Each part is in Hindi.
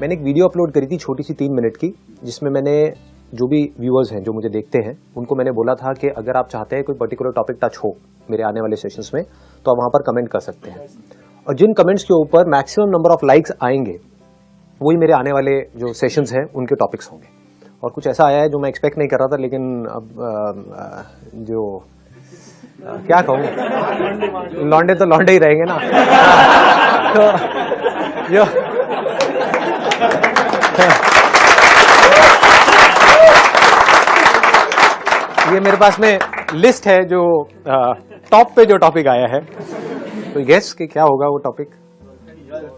मैंने एक वीडियो अपलोड करी थी छोटी सी 3 मिनट की, जिसमें मैंने जो भी व्यूअर्स हैं जो मुझे देखते हैं उनको मैंने बोला था कि अगर आप चाहते हैं कोई पर्टिकुलर टॉपिक टच हो मेरे आने वाले सेशंस में तो आप वहाँ पर कमेंट कर सकते हैं, और जिन कमेंट्स के ऊपर मैक्सिमम नंबर ऑफ लाइक्स आएंगे वही मेरे आने वाले जो सेशंस हैं उनके टॉपिक्स होंगे। और कुछ ऐसा आया है जो मैं एक्सपेक्ट नहीं कर रहा था, लेकिन अब जो क्या कहूँ, लौंडे तो लौंडे ही रहेंगे ना। तो जो ये मेरे पास में लिस्ट है जो टॉप पे जो टॉपिक आया है, तो गेस कि क्या होगा वो टॉपिक।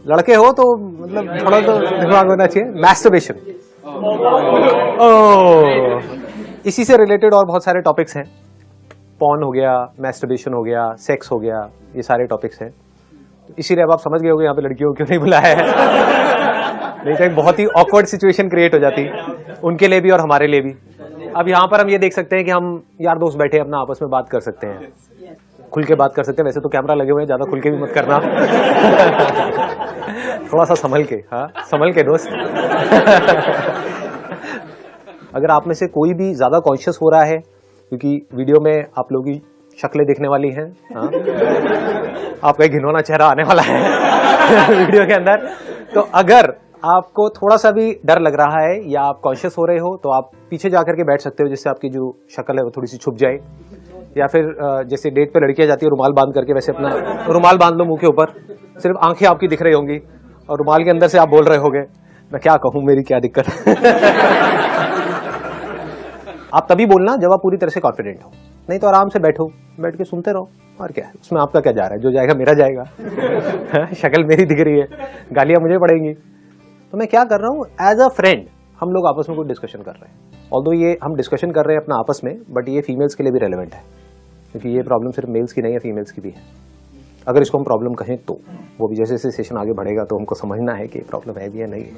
लड़के हो तो मतलब थोड़ा तो दिमाग होना चाहिए। मैस्टरबेशन, इसी से रिलेटेड और बहुत सारे टॉपिक्स हैं। पॉर्न हो गया, मैस्टरबेशन हो गया, सेक्स हो गया, ये सारे टॉपिक्स हैं। इसीलिए अब आप समझ गए होंगे यहाँ पे लड़कियों क्यों नहीं बुलाया है। नहीं तो एक बहुत ही ऑकवर्ड सिचुएशन क्रिएट हो जाती उनके लिए भी और हमारे लिए भी। अब यहाँ पर हम ये देख सकते हैं कि हम यार दोस्त बैठे अपना आपस में बात कर सकते हैं, खुल के बात कर सकते हैं। वैसे तो कैमरा लगे हुए हैं, ज्यादा खुल के भी मत करना। थोड़ा सा संभल के, हाँ संभल के दोस्त। अगर आप में से कोई भी ज्यादा कॉन्शियस हो रहा है, क्योंकि वीडियो में आप लोगों की शक्लें देखने वाली हैं, हाँ आपका एक घिनौना चेहरा आने वाला है वीडियो के अंदर, तो अगर आपको थोड़ा सा भी डर लग रहा है या आप कॉन्शियस हो रहे हो तो आप पीछे जाकर के बैठ सकते हो, जिससे आपकी जो शक्ल है वो थोड़ी सी छुप जाए। या फिर जैसे डेट पे लड़कियां जाती है रुमाल बांध करके, वैसे अपना रुमाल बांध लो मुंह के ऊपर, सिर्फ आंखें आपकी दिख रही होंगी और रुमाल के अंदर से आप बोल रहे होगे मैं क्या कहूं, मेरी क्या दिक्कत आप तभी बोलना जब आप पूरी तरह से कॉन्फिडेंट हो, नहीं तो आराम से बैठो, बैठ के सुनते रहो। और क्या है उसमें, आपका क्या जा रहा है, जो जाएगा मेरा जाएगा। शक्ल मेरी दिख रही है, गालियां मुझे पड़ेंगी। तो मैं क्या कर रहा हूँ, एज अ फ्रेंड हम लोग आपस में कोई डिस्कशन कर रहे हैं। ऑल्दो ये हम डिस्कशन कर रहे हैं अपना आपस में, बट ये फीमेल्स के लिए भी रेलेवेंट है, क्योंकि ये प्रॉब्लम सिर्फ मेल्स की नहीं है, फीमेल्स की भी है। अगर इसको हम प्रॉब्लम कहें तो वो भी जैसे जैसे सेशन आगे बढ़ेगा तो हमको समझना है कि प्रॉब्लम है भी या नहीं है।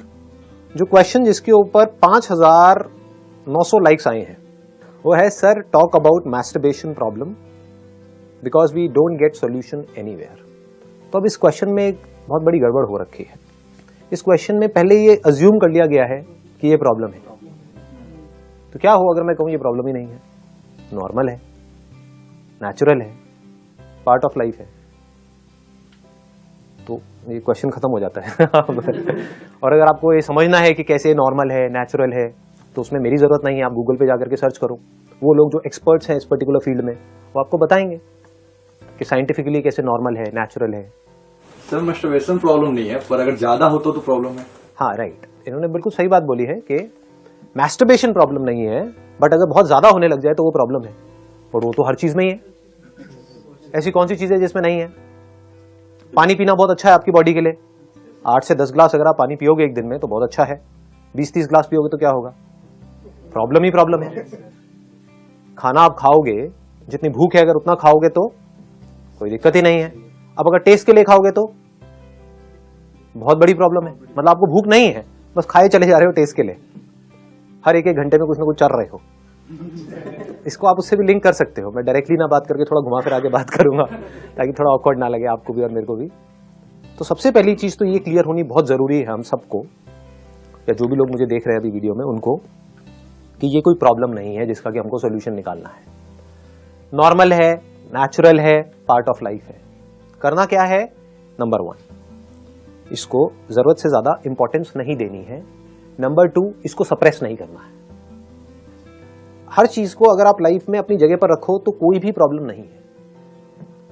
जो क्वेश्चन जिसके ऊपर 5900 लाइक्स आए हैं वो है, sir talk about masturbation problem because we don't get solution anywhere. तो अब इस क्वेश्चन में एक बहुत बड़ी गड़बड़ हो रखी है। इस क्वेश्चन में पहले ये अज्यूम कर लिया गया है कि ये प्रॉब्लम है। तो क्या हो अगर मैं कहूं ये प्रॉब्लम ही नहीं है, नॉर्मल है, नेचुरल है, पार्ट ऑफ लाइफ है, तो ये क्वेश्चन खत्म हो जाता है। और अगर आपको ये समझना है कि कैसे नॉर्मल है, नेचुरल है, तो उसमें मेरी जरूरत नहीं है। आप गूगल पे जाकर के सर्च करो, वो लोग जो एक्सपर्ट्स हैं इस पर्टिकुलर फील्ड में वो आपको बताएंगे कि साइंटिफिकली कैसे नॉर्मल है, नेचुरल है। सर मैस्टरबेशन प्रॉब्लम नहीं है, पर अगर ज्यादा हो तो प्रॉब्लम है। हाँ राइट, इन्होंने बिल्कुल सही बात बोली है कि मैस्टरबेशन प्रॉब्लम नहीं है, बट अगर बहुत ज्यादा होने लग जाए तो वो प्रॉब्लम है। और वो तो हर चीज में ही है, ऐसी कौन सी चीज है जिसमें नहीं है। पानी पीना बहुत अच्छा है आपकी बॉडी के लिए, 8 से 10 ग्लास अगर आप पानी पियोगे एक दिन में तो बहुत अच्छा है। 20-30 ग्लास पियोगे तो क्या होगा, प्रॉब्लम ही प्रॉब्लम है। खाना आप खाओगे, जितनी भूख है अगर उतना खाओगे तो कोई दिक्कत ही नहीं है। अब अगर टेस्ट के लिए खाओगे तो बहुत बड़ी प्रॉब्लम है। मतलब आपको भूख नहीं है, बस खाए चले जा रहे हो टेस्ट के लिए, हर एक घंटे में कुछ ना कुछ चल रहे हो। इसको आप उससे भी लिंक कर सकते हो। मैं डायरेक्टली ना बात करके थोड़ा घुमा फिर आगे बात करूंगा ताकि थोड़ा ऑकवर्ड ना लगे आपको भी और मेरे को भी। तो सबसे पहली चीज तो ये क्लियर होनी बहुत जरूरी है हम सबको, या जो भी लोग मुझे देख रहे हैं अभी वीडियो में उनको, कि ये कोई प्रॉब्लम नहीं है जिसका कि हमको सोल्यूशन निकालना है। नॉर्मल है, नेचुरल है, पार्ट ऑफ लाइफ है। करना क्या है, नंबर 1 इसको जरूरत से ज्यादा इंपॉर्टेंस नहीं देनी है। नंबर 2 इसको सप्रेस नहीं करना है। हर चीज को अगर आप लाइफ में अपनी जगह पर रखो तो कोई भी प्रॉब्लम नहीं है।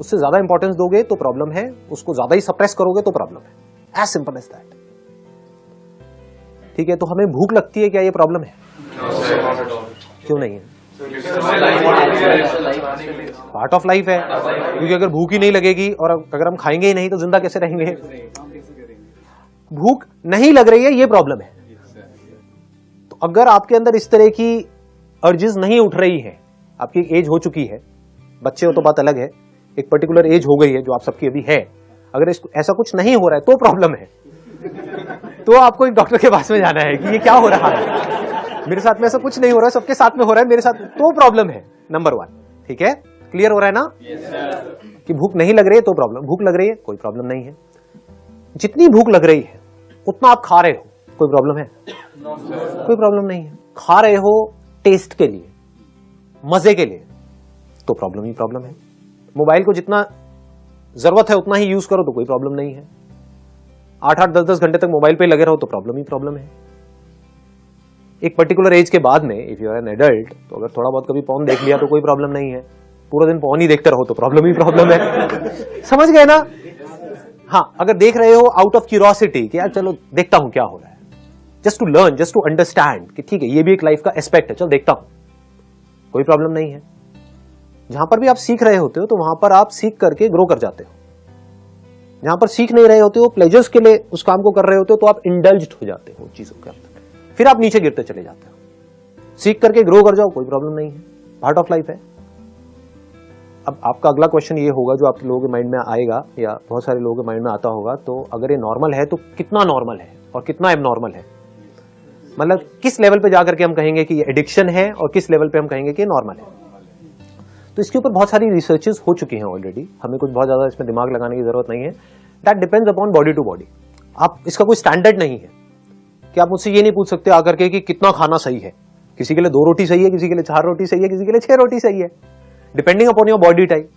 उससे ज्यादा इंपॉर्टेंस दोगे तो प्रॉब्लम है, उसको ज्यादा ही सप्रेस करोगे तो प्रॉब्लम है। As simple as that. ठीक है, तो हमें भूख लगती है, क्या ये प्रॉब्लम है? क्यों नहीं है? पार्ट ऑफ लाइफ है, क्योंकि अगर भूख ही नहीं लगेगी और अगर हम खाएंगे ही नहीं तो जिंदा कैसे रहेंगे। भूख नहीं लग रही है, ये प्रॉब्लम है। तो अगर आपके अंदर इस तरह की अर्जेस नहीं उठ रही है, आपकी एक एज हो चुकी है, बच्चे हो तो बात अलग है, एक पर्टिकुलर एज हो गई है जो आप सबकी अभी है, अगर ऐसा कुछ नहीं हो रहा है तो प्रॉब्लम है। तो आपको एक डॉक्टर के पास में जाना है कि ये क्या हो रहा है, मेरे साथ में ऐसा कुछ नहीं हो रहा है, सबके साथ में हो रहा है, मेरे साथ तो प्रॉब्लम है। नंबर 1, ठीक है, क्लियर हो रहा है ना? कि भूख नहीं लग रही है तो प्रॉब्लम, भूख लग रही है कोई प्रॉब्लम नहीं है। जितनी भूख लग रही है उतना आप खा रहे हो, कोई प्रॉब्लम है? कोई प्रॉब्लम नहीं है। खा रहे हो टेस्ट के लिए, मजे के लिए, तो प्रॉब्लम ही प्रॉब्लम है। मोबाइल को जितना जरूरत है उतना ही यूज करो तो कोई प्रॉब्लम नहीं है। 8-8, 10-10 घंटे तक मोबाइल पे लगे रहो तो प्रॉब्लम ही प्रॉब्लम है। एक पर्टिकुलर एज के बाद में if you are an adult, तो अगर थोड़ा बहुत कभी पॉर्न देख लिया तो कोई प्रॉब्लम नहीं है। पूरा दिन पॉर्न ही देखते रहो तो प्रॉब्लम ही प्रॉब्लम है। समझ गए ना? हाँ, अगर देख रहे हो आउट ऑफ क्यूरियोसिटी कि यार चलो देखता हूं क्या हो रहा है, just to learn, just to understand कि ठीक है ये भी एक लाइफ का एस्पेक्ट है, चल देखता हूं, कोई प्रॉब्लम नहीं है। जहां पर भी आप सीख रहे होते हो तो वहां पर आप सीख करके ग्रो कर जाते हो। जहां पर सीख नहीं रहे होते हो, प्लेजर्स के लिए उस काम को कर रहे होते हो, तो आप इंडल्ज्ड हो जाते हो चीजों के अंदर, फिर आप नीचे गिरते चले जाते हो। सीख करके ग्रो कर जाओ, कोई प्रॉब्लम नहीं है, पार्ट ऑफ लाइफ है। अब आपका अगला क्वेश्चन ये होगा जो आप लोगों के माइंड में आएगा या बहुत सारे लोगों के माइंड में आता होगा, तो अगर ये नॉर्मल है तो कितना नॉर्मल है और कितना एबनॉर्मल है? मतलब किस लेवल पे जाकर के हम कहेंगे कि ये एडिक्शन है और किस लेवल पे हम कहेंगे कि नॉर्मल है? तो इसके ऊपर बहुत सारी रिसर्चेस हो चुकी हैं ऑलरेडी, हमें कुछ बहुत ज्यादा इसमें दिमाग लगाने की जरूरत नहीं है। That depends upon body to body. आप इसका कोई स्टैंडर्ड नहीं है कि आप मुझसे ये नहीं पूछ सकते आकर के कि कितना खाना सही है। किसी के लिए 2 रोटी सही है, किसी के लिए 4 रोटी सही है, किसी के लिए 6 रोटी सही है, depending upon your body type.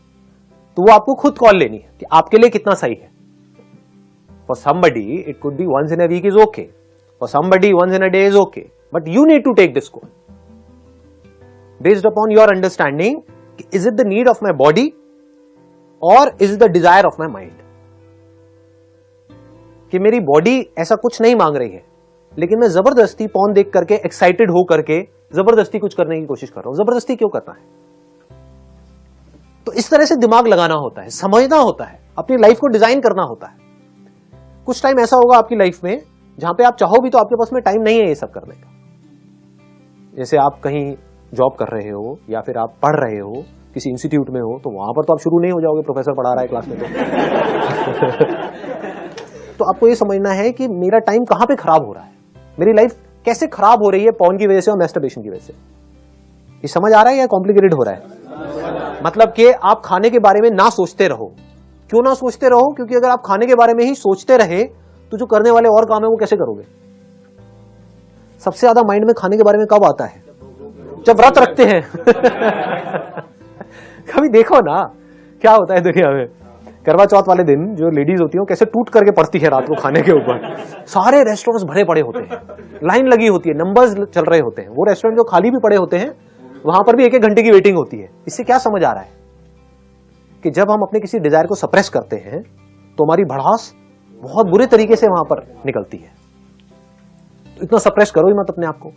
तो वो आपको खुद कॉल लेनी है कि आपके लिए कितना सही है। For somebody it could be once in a week is okay, for somebody once in a day is okay, but you need to take this call based upon your understanding, is it the need of my body और is it the desire of my mind. कि मेरी बॉडी ऐसा कुछ नहीं मांग रही है, लेकिन मैं जबरदस्ती पॉर्न देख करके एक्साइटेड हो करके जबरदस्ती कुछ करने की कोशिश कर रहा हूं। जबरदस्ती क्यों करना है? तो इस तरह से दिमाग लगाना होता है, समझना होता है, अपनी लाइफ को डिजाइन करना होता है। कुछ टाइम ऐसा होगा आपकी लाइफ में जहां पे आप चाहो भी तो आपके पास में टाइम नहीं है ये सब करने का। जैसे आप कहीं जॉब कर रहे हो या फिर आप पढ़ रहे हो, किसी इंस्टीट्यूट में हो, तो वहां पर तो आप शुरू नहीं हो जाओगे, प्रोफेसर पढ़ा रहा है क्लास में तो आपको ये समझना है कि मेरा टाइम कहां पे खराब हो रहा है, मेरी लाइफ कैसे खराब हो रही है पॉर्न की वजह से और मैस्टरबेशन की वजह से। ये समझ आ रहा है या कॉम्प्लिकेटेड हो रहा है? मतलब कि आप खाने के बारे में ना सोचते रहो। क्यों ना सोचते रहो? क्योंकि अगर आप खाने के बारे में ही सोचते रहे तो जो करने वाले और काम है वो कैसे करोगे? सबसे ज्यादा माइंड में खाने के बारे में कब आता है? जब व्रत रखते हैं कभी देखो ना क्या होता है दुनिया में। करवा चौथ वाले दिन जो लेडीज होती है कैसे टूट करके पड़ती है रात को खाने के ऊपर। सारे रेस्टोरेंट्स भरे पड़े होते हैं, लाइन लगी होती है, नंबर्स चल रहे होते हैं। वो रेस्टोरेंट जो खाली भी पड़े होते हैं वहां पर भी 1-1 घंटे की वेटिंग होती है। इससे क्या समझ आ रहा है कि जब हम अपने किसी डिजायर को सप्रेस करते हैं तो हमारी भड़ास बहुत बुरे तरीके से वहां पर निकलती है। तो इतना सप्रेस करो ही मत अपने आप को।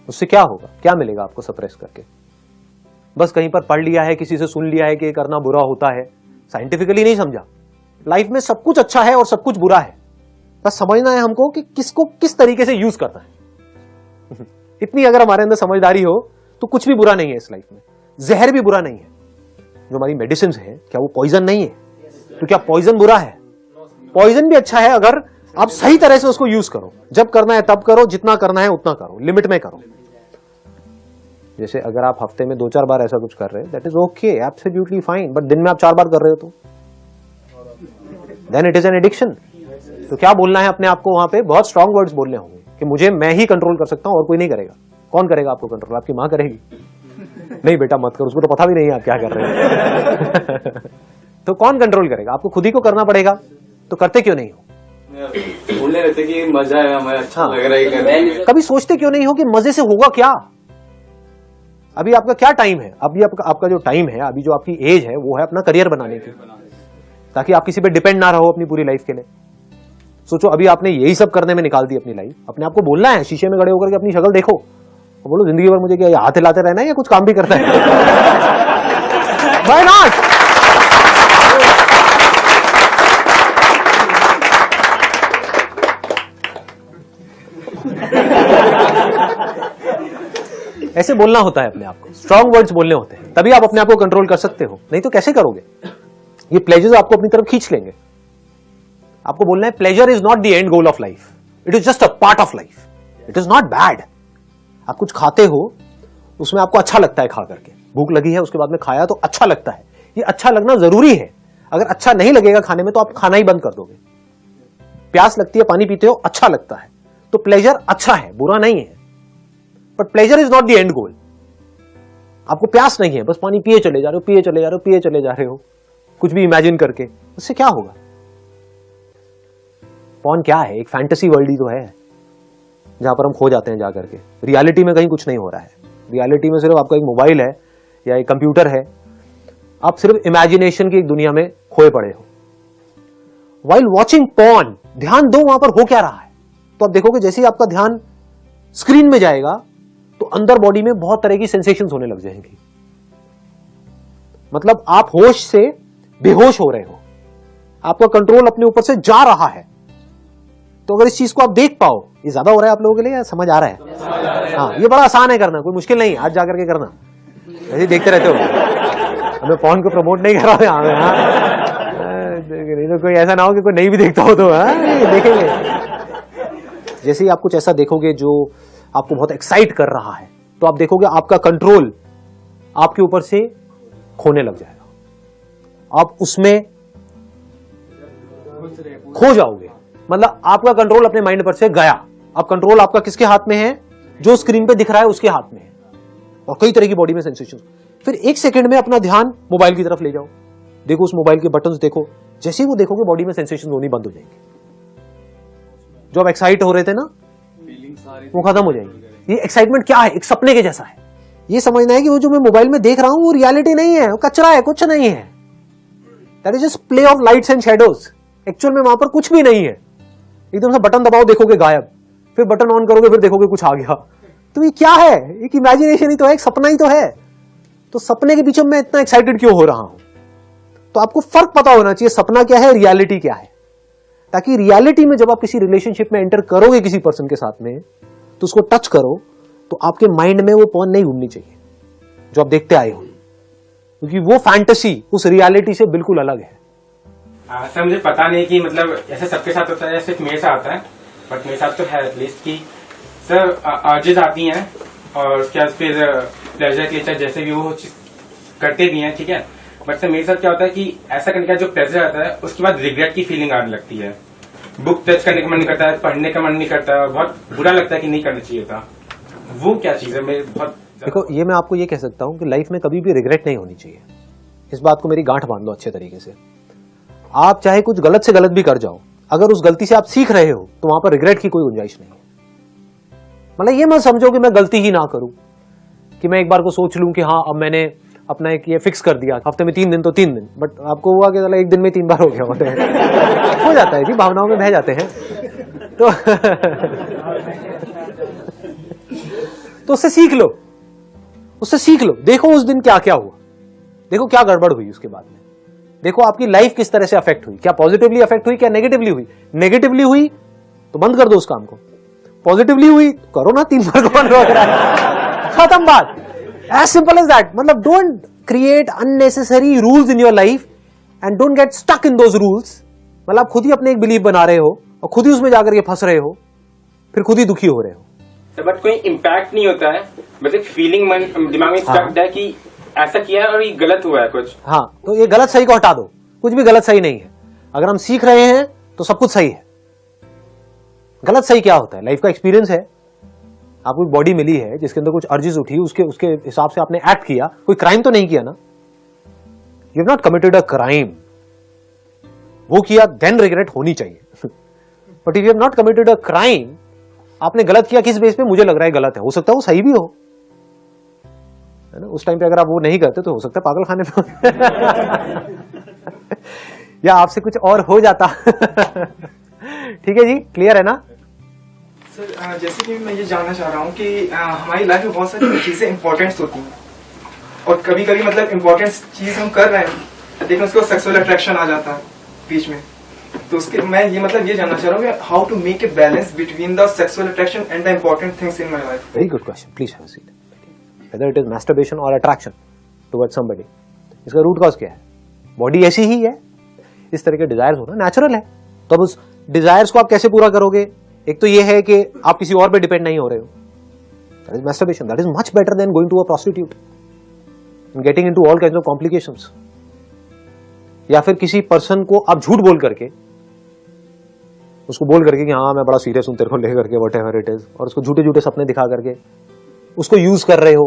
उससे क्या होगा, क्या मिलेगा आपको सप्रेस करके? बस कहीं पर पढ़ लिया है, किसी से सुन लिया है कि करना बुरा होता है, साइंटिफिकली नहीं समझा। लाइफ में सब कुछ अच्छा है और सब कुछ बुरा है, बस समझना है हमको कि किसको किस तरीके से यूज करना है। इतनी अगर हमारे अंदर समझदारी हो तो कुछ भी बुरा नहीं है इस लाइफ में। जहर भी बुरा नहीं है। जो हमारी मेडिसिन है क्या वो पॉइजन नहीं है? तो क्या पॉइजन बुरा है? पॉइजन भी अच्छा है अगर आप सही तरह से उसको यूज करो। जब करना है तब करो, जितना करना है उतना करो, लिमिट में करो। जैसे अगर आप हफ्ते में 2-4 बार ऐसा कुछ कर रहे हैं, that is okay, absolutely fine. But दिन में आप 4 बार कर रहे हो तो then it is an addiction. तो क्या बोलना है अपने आप को? वहां पे बहुत स्ट्रॉन्ग वर्ड्स बोलने होंगे कि मुझे मैं ही कंट्रोल कर सकता हूं और कोई नहीं करेगा। कौन करेगा आपको कंट्रोल? आपकी मां करेगी? नहीं बेटा मत कर, उसको तो पता भी नहीं है आप क्या कर रहे हो। तो कौन कंट्रोल करेगा? आपको खुद ही को करना पड़ेगा। तो करते क्यों नहीं हो? बोलने रहते कि मजा है, हमें अच्छा लग रहा है करने। कभी सोचते क्यों नहीं हो कि मजे से होगा क्या? अभी आपका क्या टाइम है? अभी आपका जो टाइम है, अभी जो आपकी एज है वो है अपना करियर बनाने की, ताकि आप किसी पे डिपेंड ना रहो अपनी पूरी लाइफ के लिए। सोचो अभी आपने यही सब करने में निकाल दी अपनी लाइफ। अपने आप को बोलना है, शीशे में खड़े होकर के अपनी शक्ल देखो और बोलो जिंदगी भर मुझे क्या हाथ हिलाते रहना है या कुछ काम भी करता है? Why not? ऐसे बोलना होता है अपने आप को, स्ट्रॉन्ग वर्ड्स बोलने होते हैं, तभी आप अपने आप को कंट्रोल कर सकते हो। नहीं तो कैसे करोगे? ये प्लेजर्स आपको अपनी तरफ खींच लेंगे। आपको बोलना है pleasure is not the end goal of life, it is just a part of life, it is not bad. आप कुछ खाते हो, उसमें आपको अच्छा लगता है खा करके, भूख लगी है उसके बाद में खाया तो अच्छा लगता है। ये अच्छा लगना जरूरी है। अगर अच्छा नहीं लगेगा खाने में तो आप खाना ही बंद कर दोगे। प्यास लगती है, पानी पीते हो, अच्छा लगता है तो प्लेजर अच्छा है, बुरा नहीं है, but pleasure is not the end goal. आपको प्यास नहीं है, बस पानी पिए चले जा रहे हो, पिए चले जा रहे हो, पिए चले जा रहे हो, कुछ भी इमेजिन करके, उससे क्या होगा? पॉर्न क्या है? एक फैंटेसी वर्ल्ड ही तो है जहां पर हम खो जाते हैं जाकर के। रियलिटी में कहीं कुछ नहीं हो रहा है। रियलिटी में सिर्फ आपका एक मोबाइल है या एक कंप्यूटर है, आप सिर्फ इमेजिनेशन की एक दुनिया में खोए पड़े हो। वाइल वॉचिंग पॉर्न, ध्यान दो वहां पर हो क्या रहा है। तो आप देखोगे जैसे ही आपका ध्यान स्क्रीन में जाएगा तो अंदर बॉडी में बहुत तरह की सेंसेशंस होने लग जाएंगी। मतलब आप होश से बेहोश हो रहे हो, आपका कंट्रोल अपने ऊपर से जा रहा है। तो अगर इस चीज को आप देख पाओ, ये ज्यादा हो रहा है आप लोगों के लिए या समझ आ रहा है? हाँ, ये बड़ा आसान है करना, कोई मुश्किल नहीं है। आज जाकर के करना, ऐसे देखते रहते हो। हमें पॉर्न को प्रमोट नहीं कर रहा है, नहीं तो कोई ऐसा ना हो कि कोई नहीं भी देखता हो तो देखेंगे। जैसे ही आप कुछ ऐसा देखोगे जो आपको बहुत एक्साइट कर रहा है, तो आप देखोगे आपका कंट्रोल आपके ऊपर से खोने लग जाएगा, आप उसमें खो जाओगे। मतलब आपका कंट्रोल अपने माइंड पर से गया। अब कंट्रोल आपका किसके हाथ में है? जो स्क्रीन पे दिख रहा है उसके हाथ में है, और कई तरह की बॉडी में सेंसेशन। फिर एक सेकंड में अपना ध्यान मोबाइल की तरफ ले जाओ, देखो उस मोबाइल के बटन्स देखो। जैसे ही वो देखोगे बॉडी में सेंसेशन होनी बंद हो जाएंगे। जो आप एक्साइट हो रहे थे ना, वो खत्म हो जाएगी। ये एक्साइटमेंट क्या है? एक सपने के जैसा है। ये समझना है कि वो जो मैं मोबाइल में देख रहा हूं वो रियलिटी नहीं है, वो कचरा है, कुछ नहीं है। That is just play of lights and shadows. Actual में वहां पर कुछ भी नहीं है। एकदम से बटन दबाओ, देखोगे गायब, फिर बटन ऑन करोगे, फिर देखोगे कुछ आ गया। तो ये क्या है? एक इमेजिनेशन ही तो है, एक सपना ही तो है। तो सपने के पीछे मैं इतना एक्साइटेड क्यों हो रहा हूं? तो आपको फर्क पता होना चाहिए, सपना क्या है, रियलिटी क्या है। ताकि रियलिटी में जब आप किसी रिलेशनशिप में एंटर करोगे किसी पर्सन के साथ में, तो उसको टच करो तो आपके माइंड में वो पॉर्न नहीं घूमनी चाहिए जो आप देखते आए हो, क्योंकि वो फैंटेसी उस रियलिटी से बिल्कुल अलग है। सर मुझे पता नहीं कि मतलब ऐसे सबके साथ होता है या सिर्फ मेरे साथ आता है, बट मेरे साथ तो है एटलीस्ट कि सर अर्जेस आती हैं और उसके बाद फिर प्लेजर के लिए जैसे भी वो करते भी हैं, ठीक है। बट सर मेरे साथ क्या होता है कि ऐसा करने का जो प्लेजर आता है उसके बाद रिग्रेट की फीलिंग आने लगती है। बुक टच करने का मन नहीं करता है, पढ़ने का मन नहीं करता है, बहुत बुरा लगता है कि नहीं करना चाहिए था। वो क्या चीज है? मेरे बहुत देखो, ये मैं आपको ये कह सकता हूं कि लाइफ में कभी भी रिग्रेट नहीं होनी चाहिए। इस बात को मेरी गांठ बांध लो अच्छे तरीके से। आप चाहे कुछ गलत से गलत भी कर जाओ, अगर उस गलती से आप सीख रहे हो तो वहां पर रिग्रेट की कोई गुंजाइश नहीं है। मतलब ये मत समझो कि मैं गलती ही ना करूं, कि मैं एक बार को सोच लूं कि हाँ अब मैंने अपना एक ये फिक्स कर दिया, हफ्ते में 3 दिन तो 3 दिन, बट आपको हुआ कि एक दिन में 3 बार हो गया होता है। हो जाता है जी, भावनाओं में बह जाते हैं। तो उससे सीख लो, उससे सीख लो। देखो उस दिन क्या क्या हुआ, देखो क्या गड़बड़ हुई उसके बाद में, देखो आपकी लाइफ किस तरह से अफेक्ट हुई, क्या पॉजिटिवली अफेक्ट हुई, क्या नेगेटिवली हुई। नेगेटिवली हुई तो बंद कर दो उस काम को, पॉजिटिवली हुई करो ना, 3 बार कौन रोक रहा है, खत्म बात। As simple as that. मतलब don't create unnecessary rules in your life and don't get stuck in those rules. मतलब आप खुद ही अपने एक बिलीफ बना रहे हो और खुद ही उसमें जाकर के फंस रहे हो, फिर खुद ही दुखी हो रहे हो। बट कोई इम्पैक्ट नहीं होता है, बस एक फीलिंग मन दिमाग में स्टक है कि ऐसा किया है और ये गलत हुआ है कुछ। हाँ, तो ये गलत सही को हटा दो, कुछ भी गलत सही नहीं है। अगर हम सीख रहे हैं तो सब कुछ सही है। गलत सही क्या होता है? लाइफ का एक्सपीरियंस है, आपको एक बॉडी मिली है जिसके अंदर कुछ अर्जिस उठी, उसके हिसाब से आपने एक्ट किया, कोई क्राइम तो नहीं किया ना। You have not committed a crime. वो किया देन रिग्रेट होनी चाहिए। But if you have not committed a crime, आपने गलत किया किस बेस पे? मुझे लग रहा है गलत है, हो सकता है वो सही भी हो, है ना। उस टाइम पे अगर आप वो नहीं करते तो हो सकता है पागल खाने में या आपसे कुछ और हो जाता। ठीक है जी, क्लियर है ना सर? जैसे कि मैं ये जानना चाह रहा हूँ कि हमारी लाइफ में बहुत सारी चीजें इंपॉर्टेंट होती हैं, और कभी कभी मतलब इम्पोर्टेंट चीज हम कर रहे हैं लेकिन उसको सेक्सुअल अट्रैक्शन आ जाता है बीच में। तो उसके मैं ये मतलब ये जानना चाह रहा हूँ कि how to make a balance between the sexual attraction and the important things in my life. Very good question, please have a seat. Whether it is masturbation और अट्रैक्शन टुवर्ड्स समबडी, इसका रूट कॉज क्या है? बॉडी ऐसी ही है, इस तरह के डिजायर्स होना नेचुरल है। तो अब उस डिजायर्स को आप कैसे पूरा करोगे? एक तो ये है कि आप किसी और पे डिपेंड नहीं हो रहे हो, that is masturbation. That is much better than going to a prostitute and getting into all kinds of complications. या फिर किसी पर्सन को आप झूठ बोल करके उसको बोल करके कि हाँ मैं बड़ा सीरियस हूं तेरे को लेकर के वट एवर इट इज, और उसको झूठे झूठे सपने दिखा करके उसको यूज कर रहे हो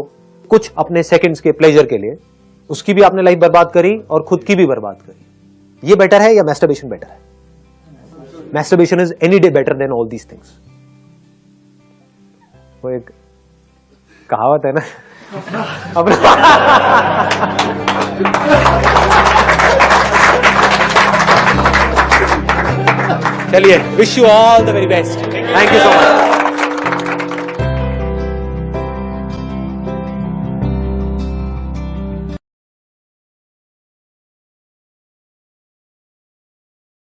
कुछ अपने सेकंड्स के प्लेजर के लिए, उसकी भी आपने लाइफ बर्बाद करी और खुद की भी बर्बाद करी। ये बेटर है या मैस्टरबेशन बेटर है? Masturbation is any day better than all these things. वो एक कहावत है ना चलिए, wish you all the very best, thank you so much.